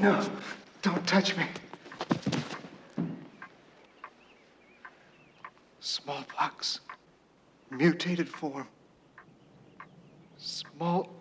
No, don't touch me. Smallpox. Mutated form. Smallpox.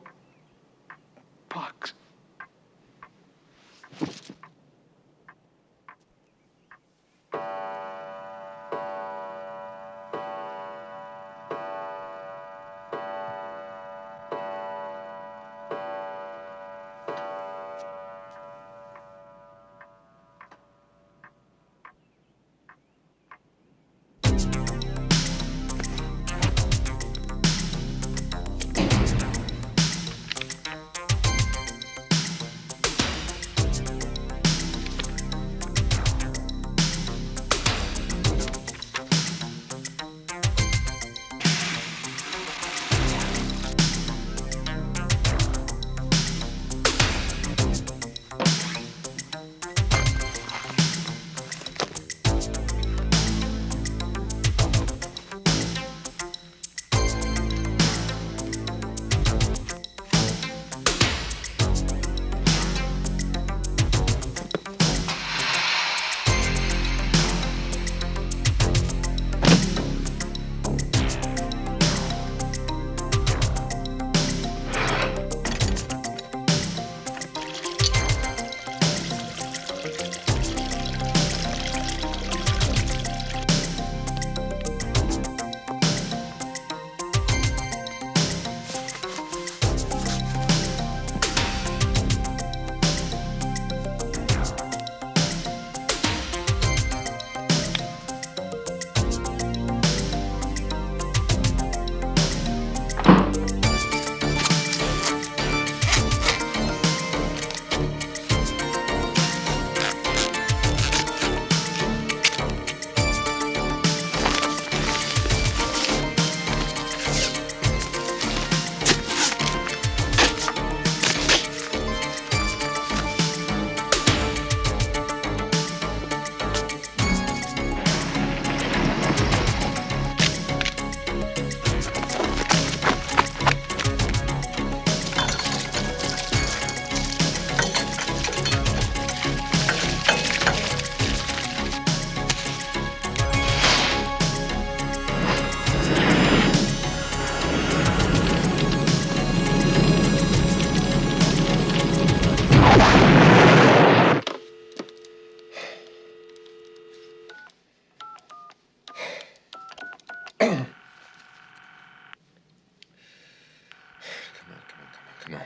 Come on.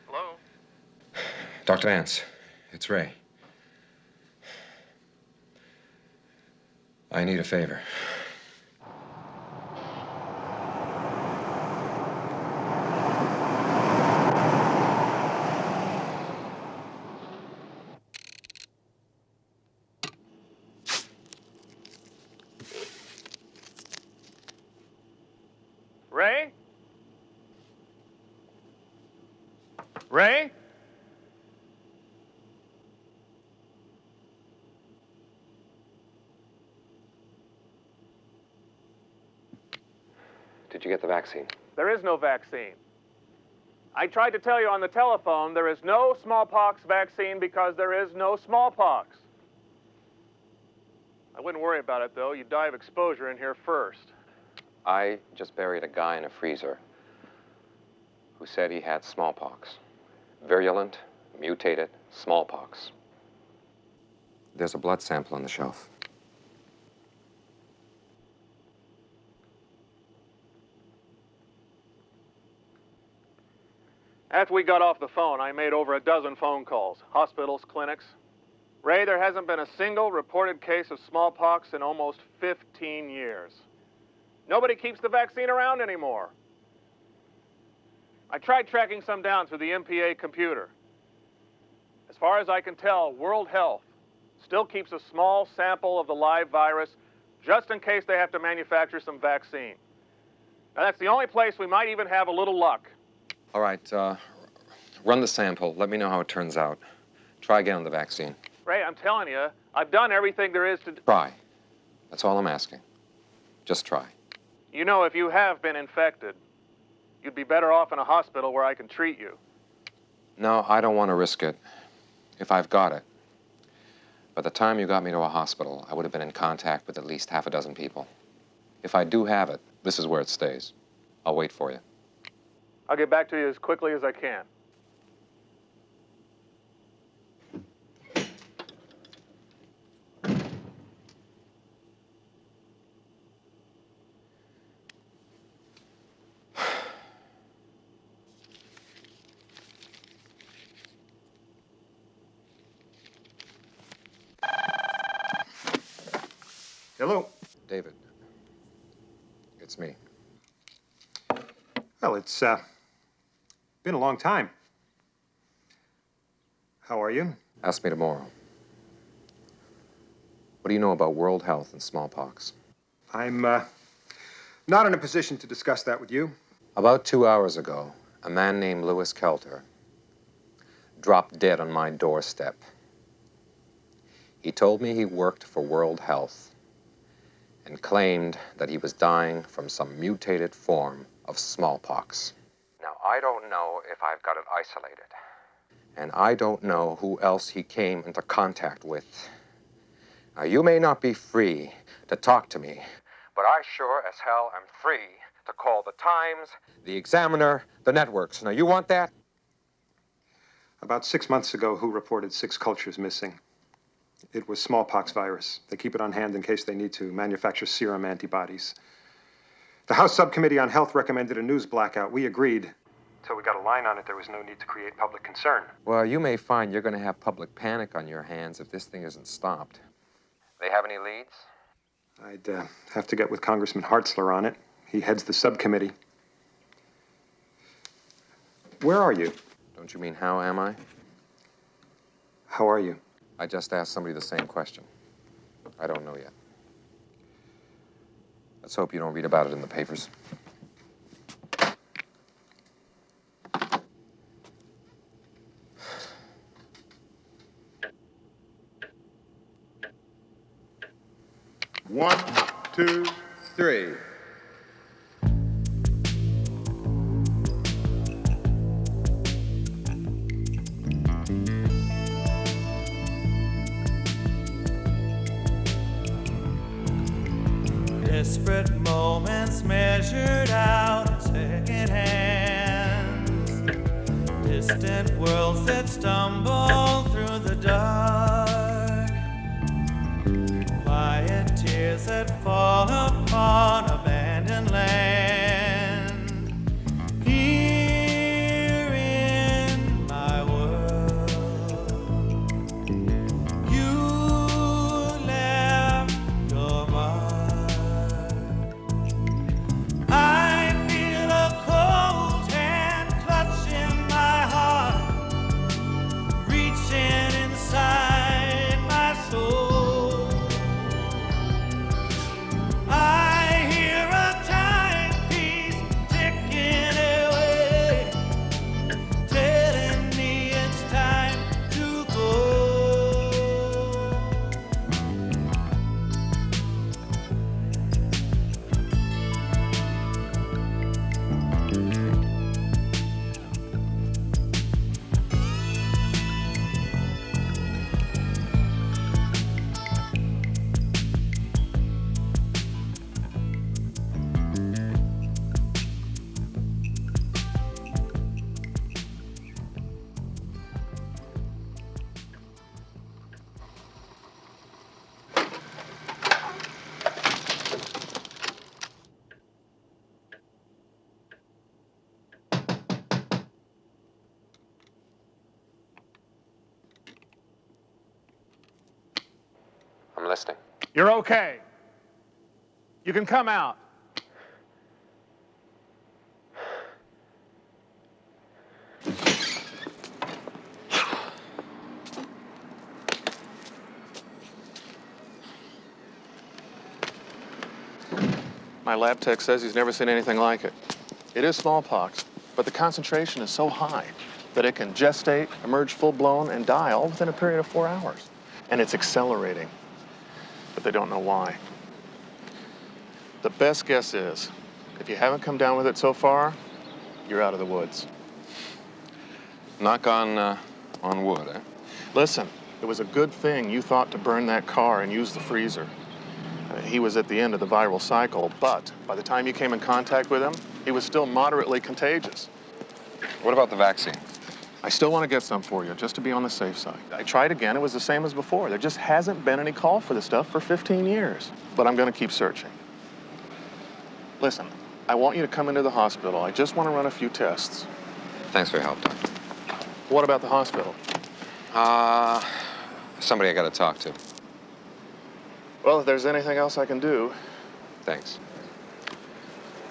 Hello? Dr. Vance, it's Ray. I need a favor. Ray? Ray? Did you get the vaccine? There is no vaccine. I tried to tell you on the telephone there is no smallpox vaccine because there is no smallpox. I wouldn't worry about it, though. You'd die of exposure in here first. I just buried a guy in a freezer who said he had smallpox. Virulent, mutated smallpox. There's a blood sample on the shelf. After we got off the phone, I made over a dozen phone calls. Hospitals, clinics. Ray, there hasn't been a single reported case of smallpox in almost 15 years. Nobody keeps the vaccine around anymore. I tried tracking some down through the MPA computer. As far as I can tell, World Health still keeps a small sample of the live virus just in case they have to manufacture some vaccine. Now, that's the only place we might even have a little luck. All right, run the sample. Let me know how it turns out. Try again on the vaccine. Ray, I'm telling you, I've done everything there is to do. Try. That's all I'm asking. Just try. You know, if you have been infected, you'd be better off in a hospital where I can treat you. No, I don't want to risk it. If I've got it. By the time you got me to a hospital, I would have been in contact with at least half a dozen people. If I do have it, this is where it stays. I'll wait for you. I'll get back to you as quickly as I can. Hello. David, it's me. Well, it's been a long time. How are you? Ask me tomorrow. What do you know about world health and smallpox? I'm not in a position to discuss that with you. About 2 hours ago, a man named Lewis Kelter dropped dead on my doorstep. He told me he worked for World Health and claimed that he was dying from some mutated form of smallpox. Now, I don't know if I've got it isolated, and I don't know who else he came into contact with. Now, you may not be free to talk to me, but I sure as hell am free to call the Times, the Examiner, the networks. Now, you want that? About 6 months ago, WHO reported 6 cultures missing. It was smallpox virus. They keep it on hand in case they need to manufacture serum antibodies. The House Subcommittee on Health recommended a news blackout. We agreed. Until we got a line on it, there was no need to create public concern. Well, you may find you're going to have public panic on your hands if this thing isn't stopped. They have any leads? I'd have to get with Congressman Hartzler on it. He heads the subcommittee. Where are you? Don't you mean how am I? How are you? I just asked somebody the same question. I don't know yet. Let's hope you don't read about it in the papers. One, two, three. Desperate moments measured out in second hands. Distant worlds that stumble through the dark. Quiet tears that fall upon abandoned land. Here in my world, you left your mark. I feel a cold hand clutching my heart, reaching inside my soul. I hear a timepiece ticking away, telling me it's time to go. I'm listening. You're okay. You can come out. My lab tech says he's never seen anything like it. It is smallpox, but the concentration is so high that it can gestate, emerge full-blown, and die all within a period of 4 hours. And it's accelerating, but they don't know why. The best guess is, if you haven't come down with it so far, you're out of the woods. Knock on wood, eh? Listen, it was a good thing you thought to burn that car and use the freezer. He was at the end of the viral cycle, but by the time you came in contact with him, he was still moderately contagious. What about the vaccine? I still want to get some for you, just to be on the safe side. I tried again, it was the same as before. There just hasn't been any call for this stuff for 15 years. But I'm going to keep searching. Listen, I want you to come into the hospital. I just want to run a few tests. Thanks for your help, Doctor. What about the hospital? Somebody I gotta talk to. Well, if there's anything else I can do. Thanks.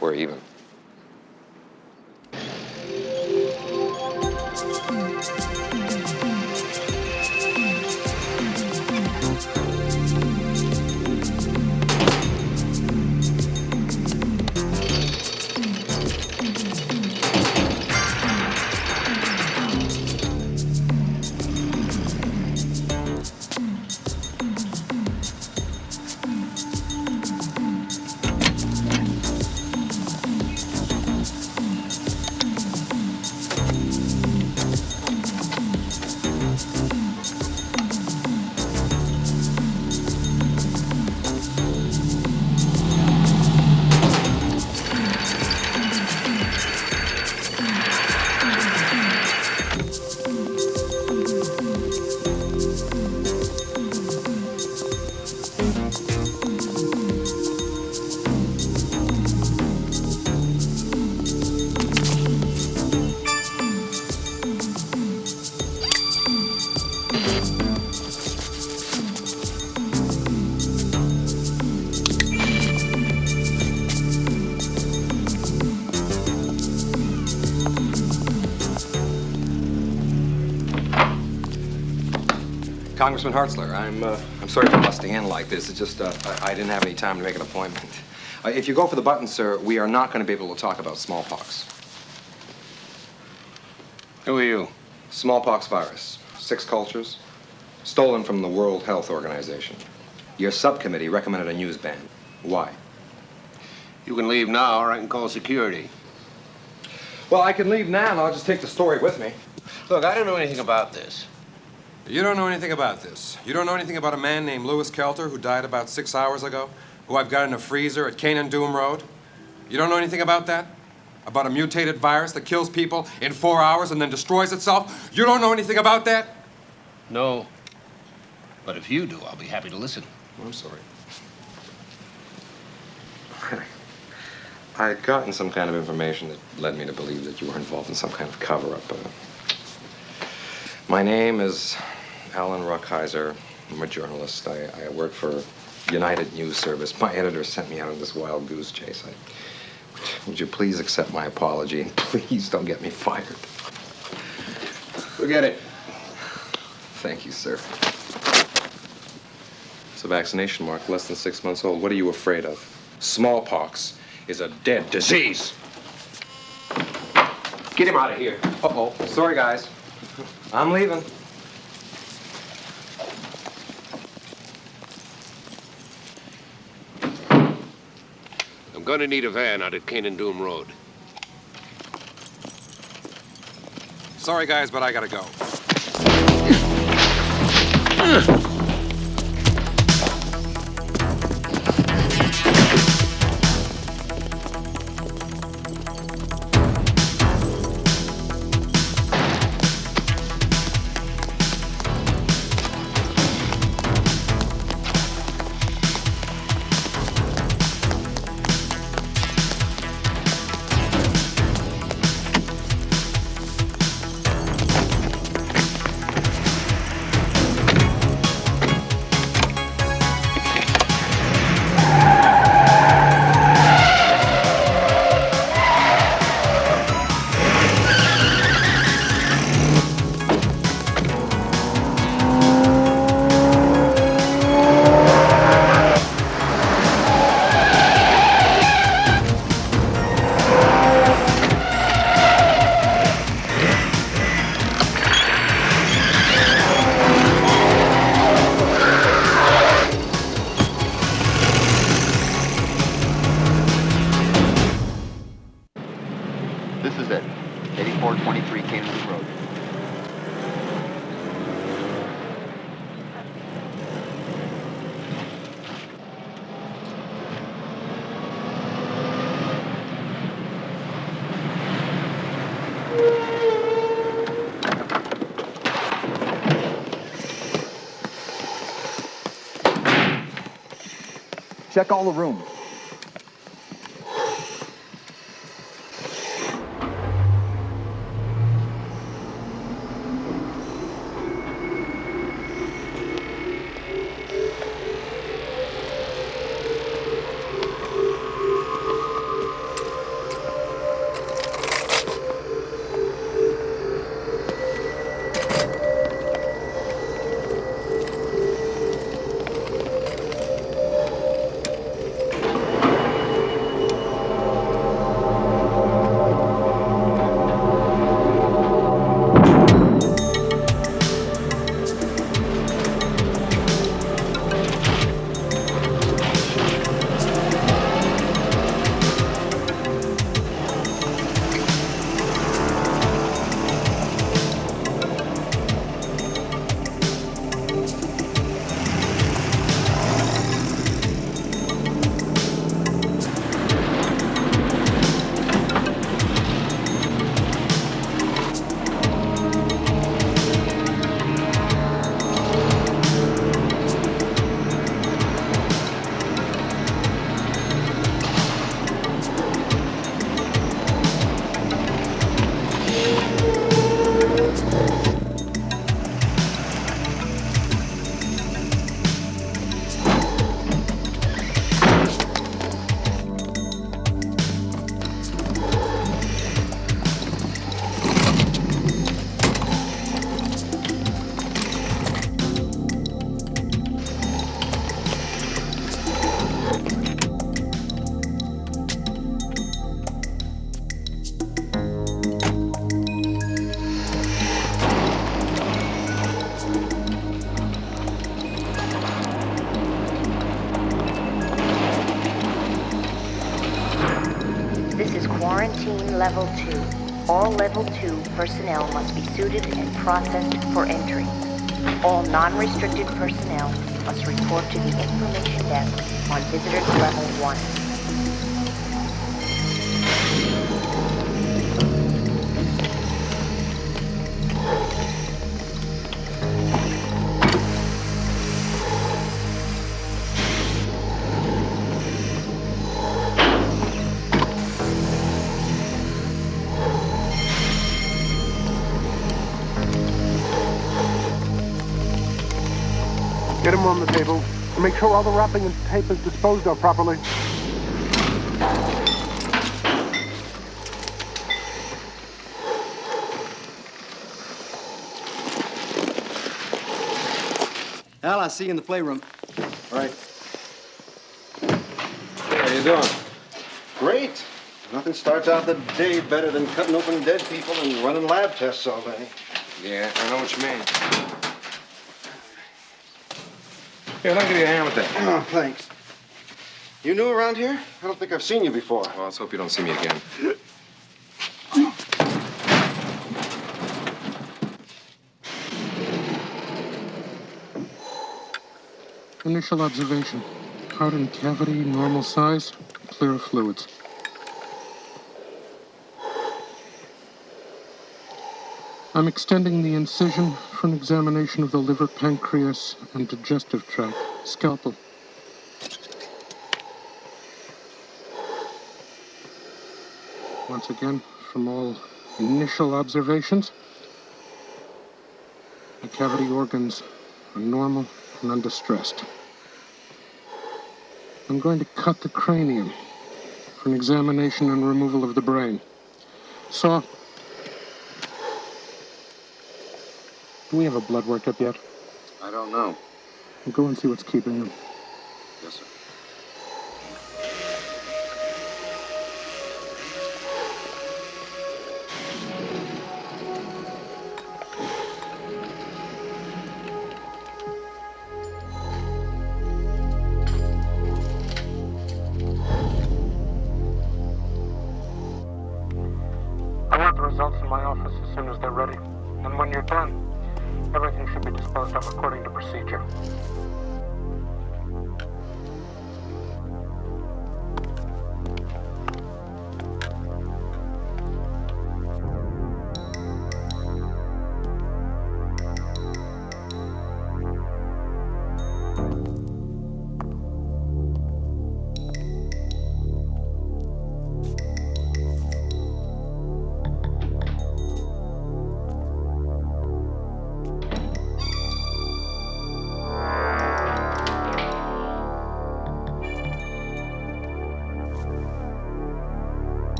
We're even. Congressman Hartzler, I'm sorry for busting in like this. It's just I didn't have any time to make an appointment. If you go for the button, sir, we are not going to be able to talk about smallpox. Who are you? Smallpox virus, 6 cultures, stolen from the World Health Organization. Your subcommittee recommended a news ban. Why? You can leave now, or I can call security. Well, I can leave now, and I'll just take the story with me. Look, I don't know anything about this. You don't know anything about this. You don't know anything about a man named Lewis Kelter who died about 6 hours ago, who I've got in a freezer at Cane and Doom Road? You don't know anything about that? About a mutated virus that kills people in 4 hours and then destroys itself? You don't know anything about that? No. But if you do, I'll be happy to listen. I'm sorry. I had gotten some kind of information that led me to believe that you were involved in some kind of cover-up. My name is Alan Ruckheiser. I'm a journalist. I work for United News Service. My editor sent me out on this wild goose chase. Would you please accept my apology and please don't get me fired? Forget it. Thank you, sir. It's a vaccination mark, less than 6 months old. What are you afraid of? Smallpox is a dead disease. Get him out of here. Uh-oh. Sorry, guys. I'm leaving. I'm going to need a van out at Cane and Doom Road. Sorry, guys, but I gotta go. Check all the rooms. Quarantine Level 2. All Level 2 personnel must be suited and processed for entry. All non-restricted personnel must report to the information desk on Visitors Level 1. Get them on the table. Make sure all the wrapping and tape is disposed of properly. Al, I'll see you in the playroom. All right. How you doing? Great. Nothing starts out the day better than cutting open dead people and running lab tests all day. Yeah, I know what you mean. Here, let me give you a hand with that. Oh, thanks. You new around here? I don't think I've seen you before. Well, let's hope you don't see me again. Initial observation. Heart and cavity, normal size, clear of fluids. I'm extending the incision for an examination of the liver, pancreas, and digestive tract. Scalpel. Once again, from all initial observations, the cavity organs are normal and undistressed. I'm going to cut the cranium for an examination and removal of the brain. Saw. Do we have a blood workup yet? I don't know. We'll go and see what's keeping him. Yes, sir. I want the results in my office as soon as they're ready. And when you're done, everything should be disposed of according to procedure.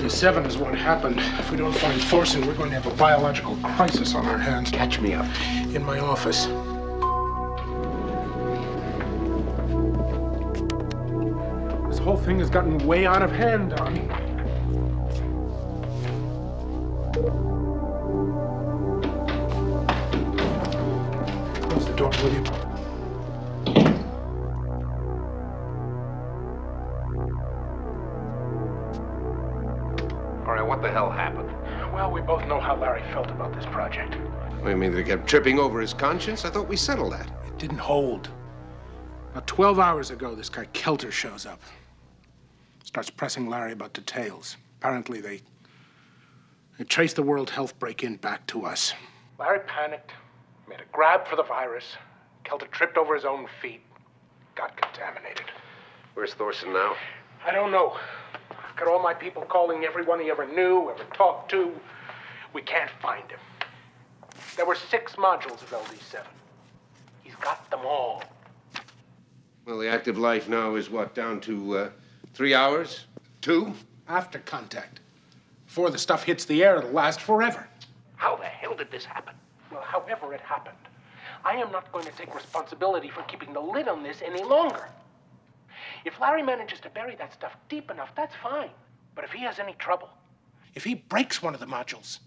LD7 is what happened. If we don't find Thorson, we're going to have a biological crisis on our hands. Catch me up. In my office. This whole thing has gotten way out of hand, Don. Close the door, will you? All right, what the hell happened? Well, we both know how Larry felt about this project. I mean, they kept tripping over his conscience? I thought we settled that. It didn't hold. About 12 hours ago, this guy Kelter shows up. Starts pressing Larry about details. Apparently, they traced the World Health break-in back to us. Larry panicked, made a grab for the virus. Kelter tripped over his own feet, got contaminated. Where's Thorson now? I don't know. I've got all my people calling everyone he ever knew, ever talked to. We can't find him. There were 6 modules of LD7. He's got them all. Well, the active life now is what, down to 3 hours? 2? After contact. Before the stuff hits the air, it'll last forever. How the hell did this happen? Well, however it happened, I am not going to take responsibility for keeping the lid on this any longer. If Larry manages to bury that stuff deep enough, that's fine. But if he has any trouble, if he breaks one of the modules,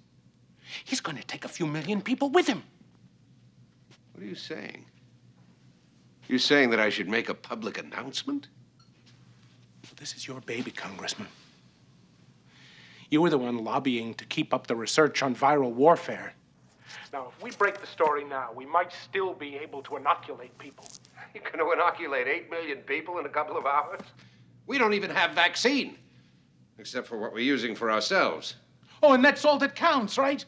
he's going to take a few million people with him. What are you saying? You're saying that I should make a public announcement? This is your baby, Congressman. You were the one lobbying to keep up the research on viral warfare. Now, if we break the story now, we might still be able to inoculate people. You're going to inoculate 8 million people in a couple of hours? We don't even have vaccine, except for what we're using for ourselves. Oh, and that's all that counts, right?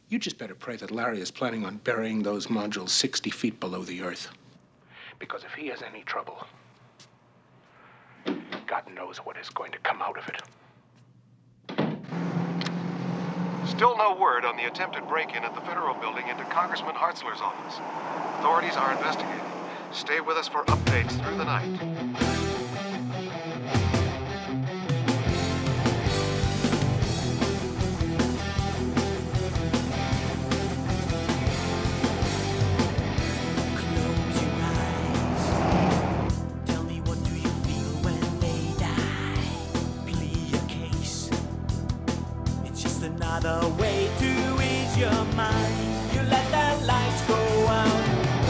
You just better pray that Larry is planning on burying those modules 60 feet below the earth. Because if he has any trouble, God knows what is going to come out of it. Still no word on the attempted break-in at the federal building into Congressman Hartzler's office. Authorities are investigating. Stay with us for updates through the night. Another way to ease your mind. You let the lights go out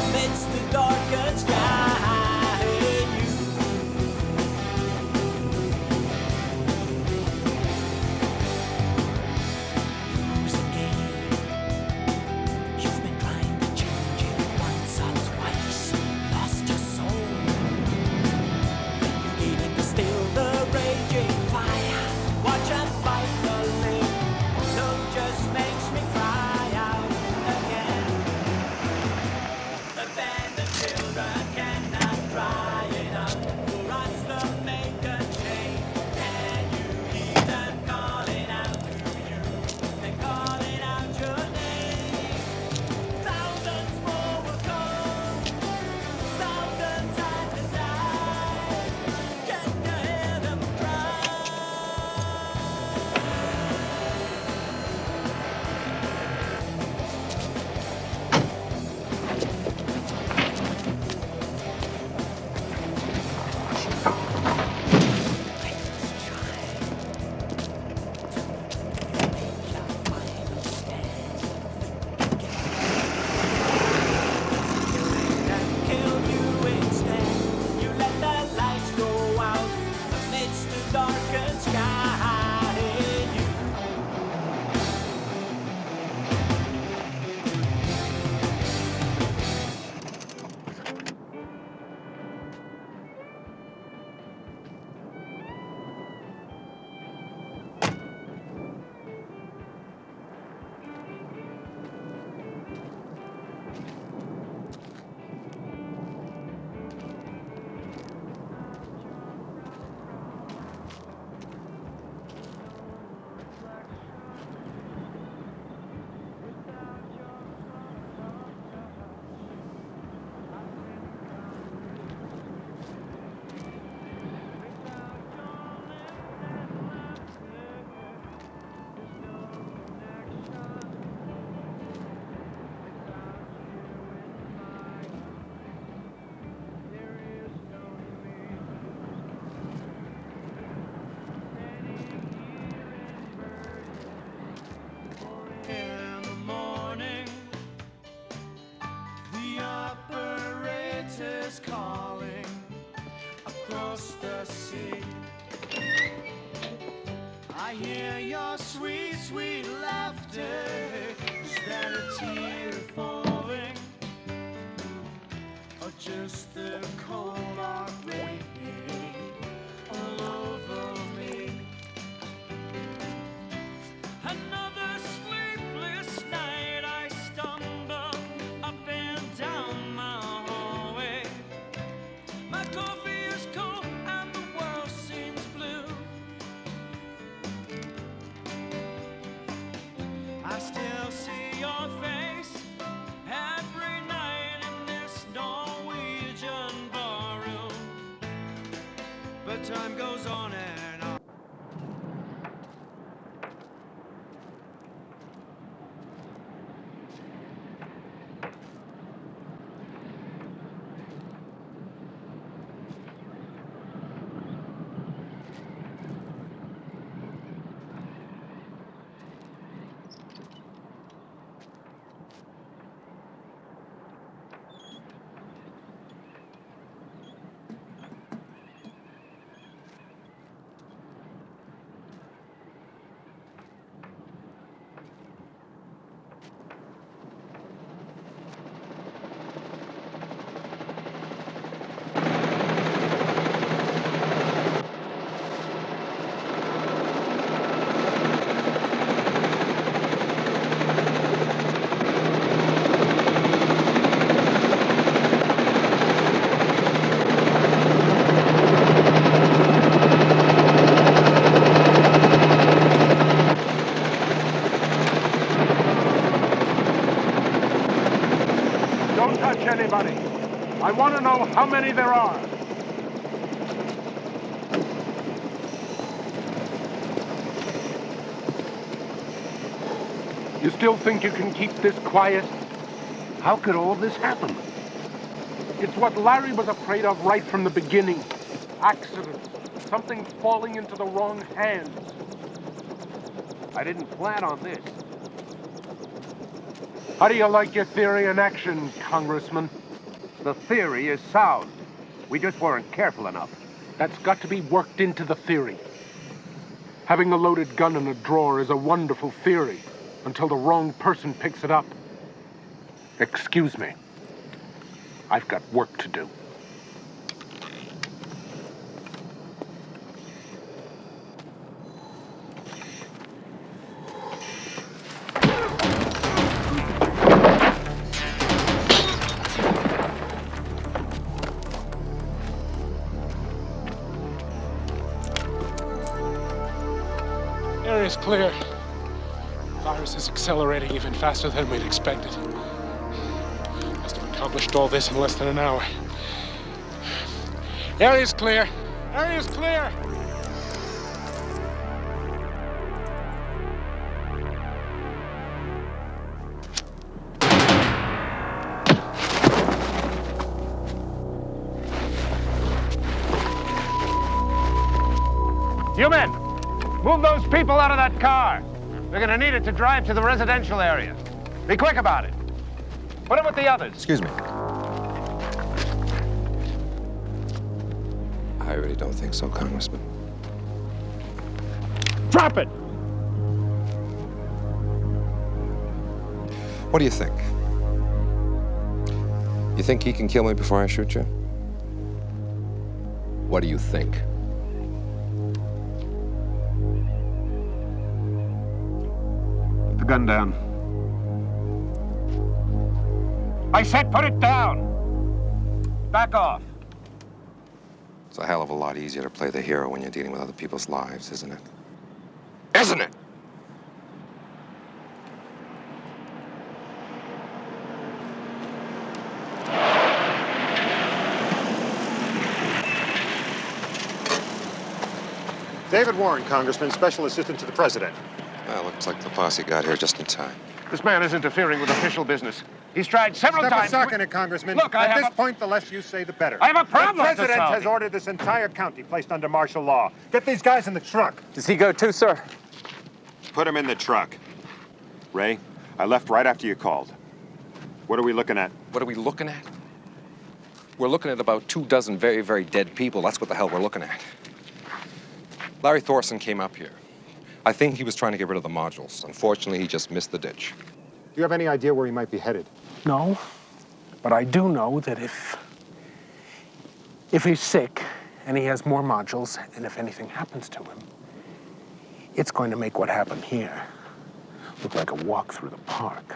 amidst the darkened sky. You lose a game. You've been trying to change it once or twice. Lost your soul. Then you gave in to still the raging fire. Watch and fight the live. Just makes me cry out again. Abandoned children. hear your sweet, sweet laughter. Is that a tear falling? Or just the cold dark rain all over me? Another sleepless night, I stumble up and down my hallway. My coffee is cold and the world seems blue. I still see your face every night in this Norwegian barroom. But time goes on and on. Don't touch anybody. I want to know how many there are. You still think you can keep this quiet? How could all this happen? It's what Larry was afraid of right from the beginning. Accident. Something falling into the wrong hands. I didn't plan on this. How do you like your theory in action, Congressman? The theory is sound. We just weren't careful enough. That's got to be worked into the theory. Having a loaded gun in a drawer is a wonderful theory until the wrong person picks it up. Excuse me. I've got work to do. Area's clear. Virus is accelerating even faster than we'd expected. Must have accomplished all this in less than an hour. Area's clear. Area's clear. You men, move those people out of that car. They're gonna need it to drive to the residential area. Be quick about it. Put them with the others. Excuse me. I really don't think so, Congressman. Drop it! What do you think? You think he can kill me before I shoot you? What do you think? Put the gun down. I said put it down! Back off. It's a hell of a lot easier to play the hero when you're dealing with other people's lives, isn't it? Isn't it? David Warren, Congressman, Special Assistant to the President. Well, looks like the posse got here just in time. This man is interfering with official business. He's tried several times. Stop sucking it, Congressman. Look, At this point, the less you say, the better. I have a problem The to President solve. has ordered this entire county placed under martial law. Get these guys in the truck. Does he go too, sir? Put him in the truck. Ray, I left right after you called. What are we looking at? What are we looking at? We're looking at about 24 very, very dead people. That's what the hell we're looking at. Larry Thorson came up here. I think he was trying to get rid of the modules. Unfortunately, he just missed the ditch. Do you have any idea where he might be headed? No, but I do know that if he's sick and he has more modules, and if anything happens to him, it's going to make what happened here look like a walk through the park.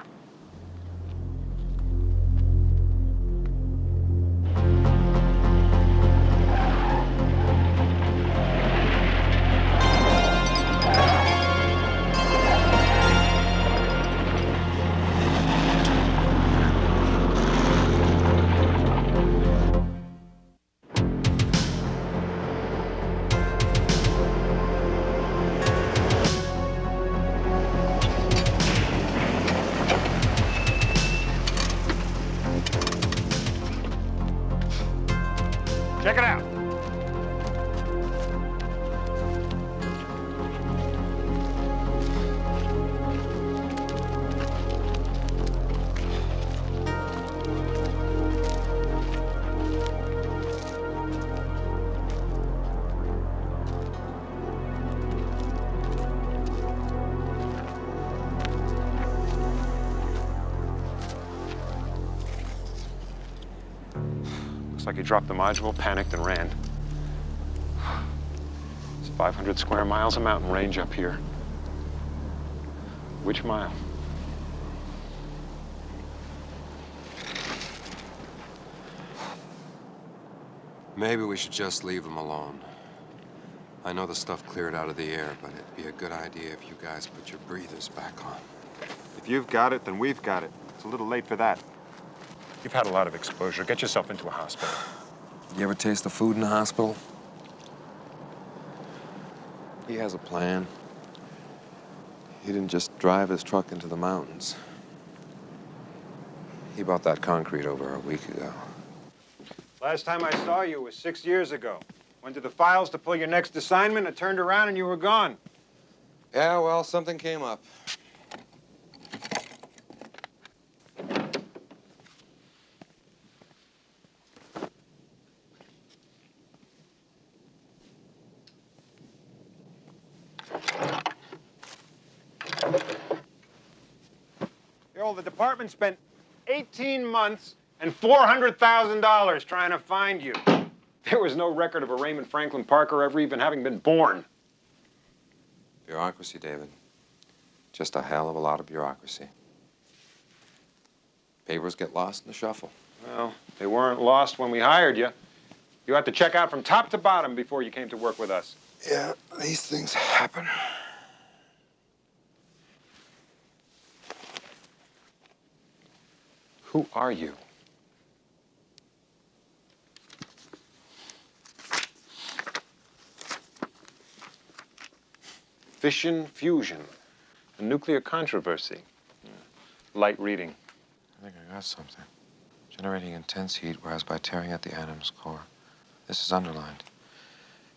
Check it out. Looks like he dropped the module, panicked, and ran. It's 500 square miles of mountain range up here. Which mile? Maybe we should just leave him alone. I know the stuff cleared out of the air, but it'd be a good idea if you guys put your breathers back on. If you've got it, then we've got it. It's a little late for that. You've had a lot of exposure. Get yourself into a hospital. You ever taste the food in the hospital? He has a plan. He didn't just drive his truck into the mountains. He bought that concrete over a week ago. Last time I saw you was 6 years ago. Went to the files to pull your next assignment. I turned around and you were gone. Yeah, well, something came up. The department spent 18 months and $400,000 trying to find you. There was no record of a Raymond Franklin Parker ever even having been born. Bureaucracy, David. Just a hell of a lot of bureaucracy. Papers get lost in the shuffle. Well, they weren't lost when we hired you. You had to check out from top to bottom before you came to work with us. Yeah, these things happen. Who are you? Fission fusion, a nuclear controversy. Light reading. I think I got something. Generating intense heat, whereas by tearing at the atom's core. This is underlined.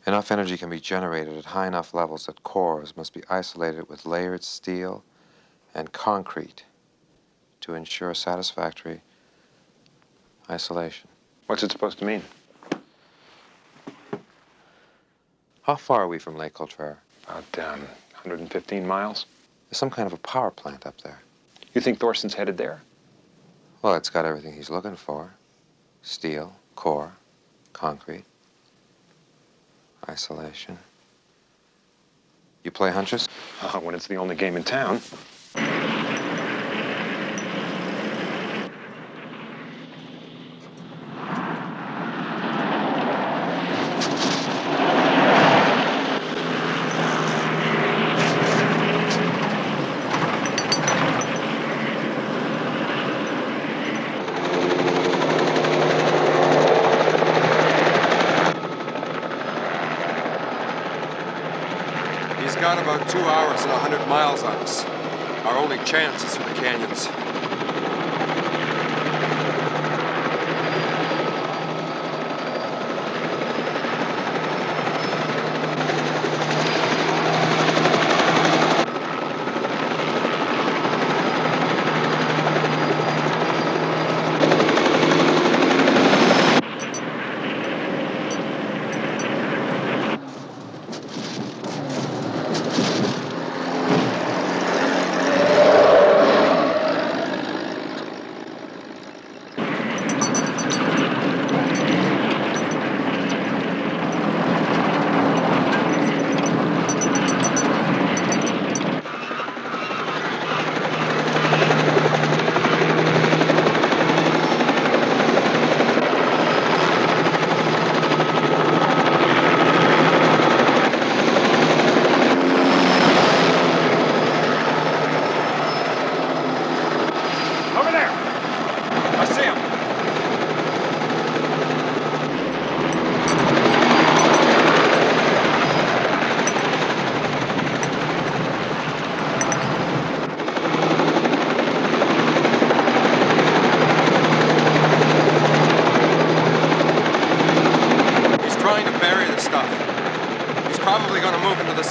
Enough energy can be generated at high enough levels that cores must be isolated with layered steel and concrete to ensure satisfactory isolation. What's it supposed to mean? How far are we from Lake Coltrera? About 115 miles. There's some kind of a power plant up there. You think Thorson's headed there? Well, it's got everything he's looking for. Steel, core, concrete, isolation. You play hunches? When it's the only game in town. He's got about 2 hours and 100 miles on us. Our only chance is through the canyons.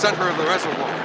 center of the reservoir.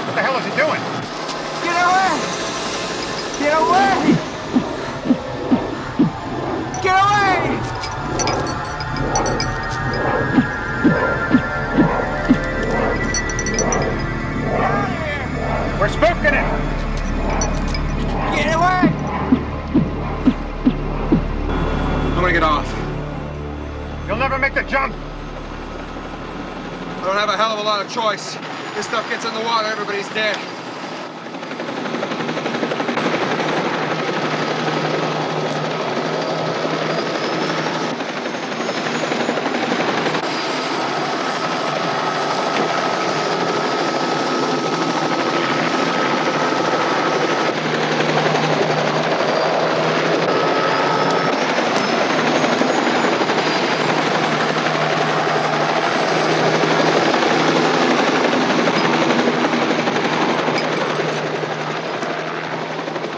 What the hell is he doing? Get away! Get away! Get away! We're spooking him! Get away! I'm gonna get off. You'll never make the jump! I don't have a hell of a lot of choice. This stuff gets in the water, everybody's dead.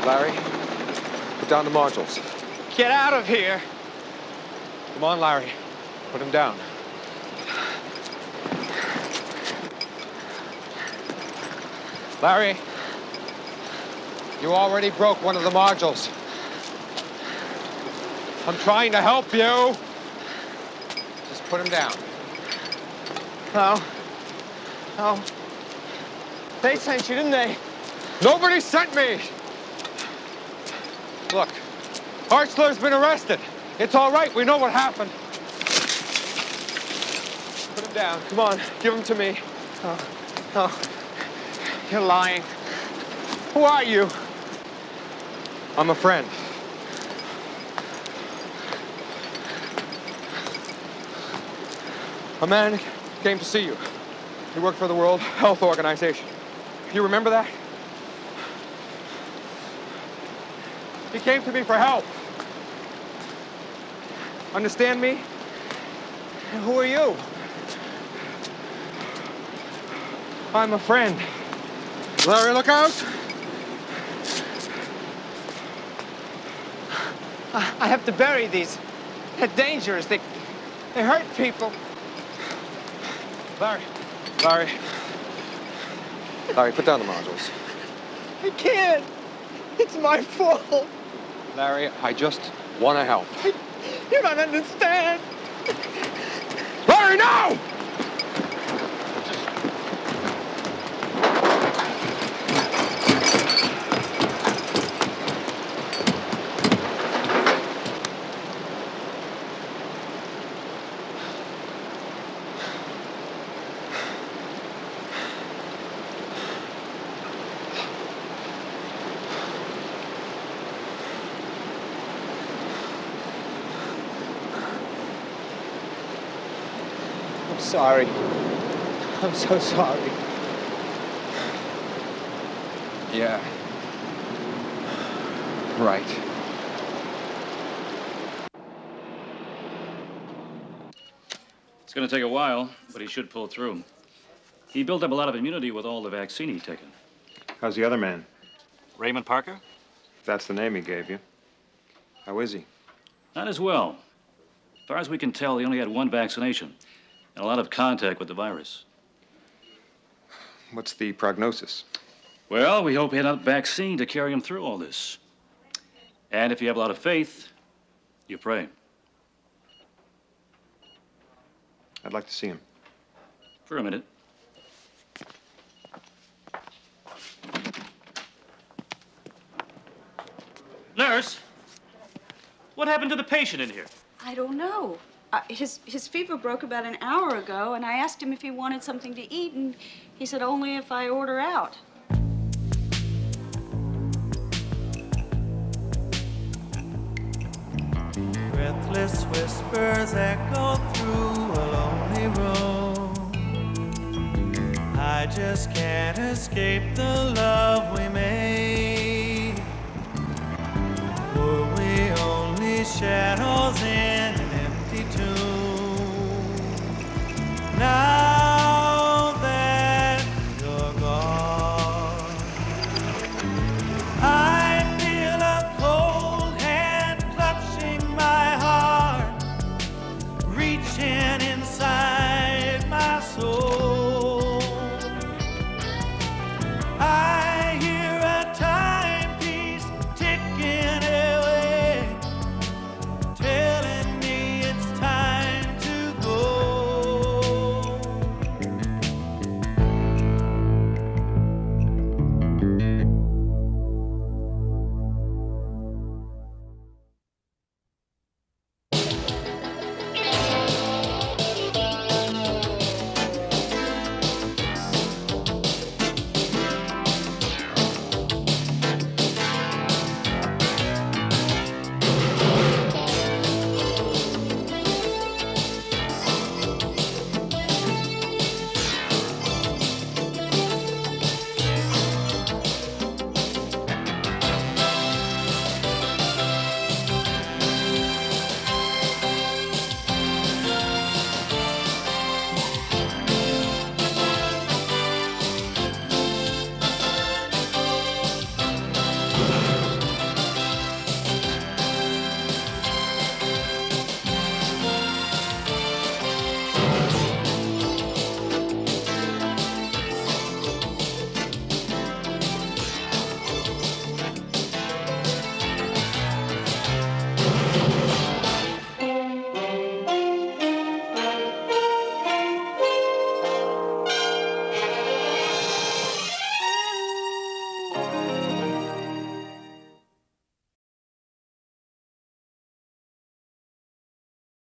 Larry, put down the modules. Get out of here! Come on, Larry. Put him down. Larry, you already broke one of the modules. I'm trying to help you. Just put him down. Oh. Oh. They sent you, didn't they? Nobody sent me! Look, Hartzler's been arrested. It's all right, we know what happened. Put him down. Come on, give him to me. Oh. Oh. You're lying. Who are you? I'm a friend. A man came to see you. He worked for the World Health Organization. You remember that? He came to me for help. Understand me? And who are you? I'm a friend. Larry, look out! I have to bury these. They're dangerous. They hurt people. Larry. Larry. Larry, put down the modules. I can't. It's my fault. Larry, I just want to help. You don't understand. Larry, no! I'm sorry. I'm so sorry. Yeah. Right. It's going to take a while, but he should pull through. He built up a lot of immunity with all the vaccine he'd taken. How's the other man? Raymond Parker? That's the name he gave you. How is he? Not as well. As far as we can tell, he only had one vaccination and a lot of contact with the virus. What's the prognosis? Well, we hope he had enough vaccine to carry him through all this. And if you have a lot of faith, you pray. I'd like to see him. For a minute. Nurse, what happened to the patient in here? I don't know. His fever broke about an hour ago, and I asked him if he wanted something to eat, and he said only if I order out. Where Reckless whispers echo through a lonely room. I just can't escape the love we made.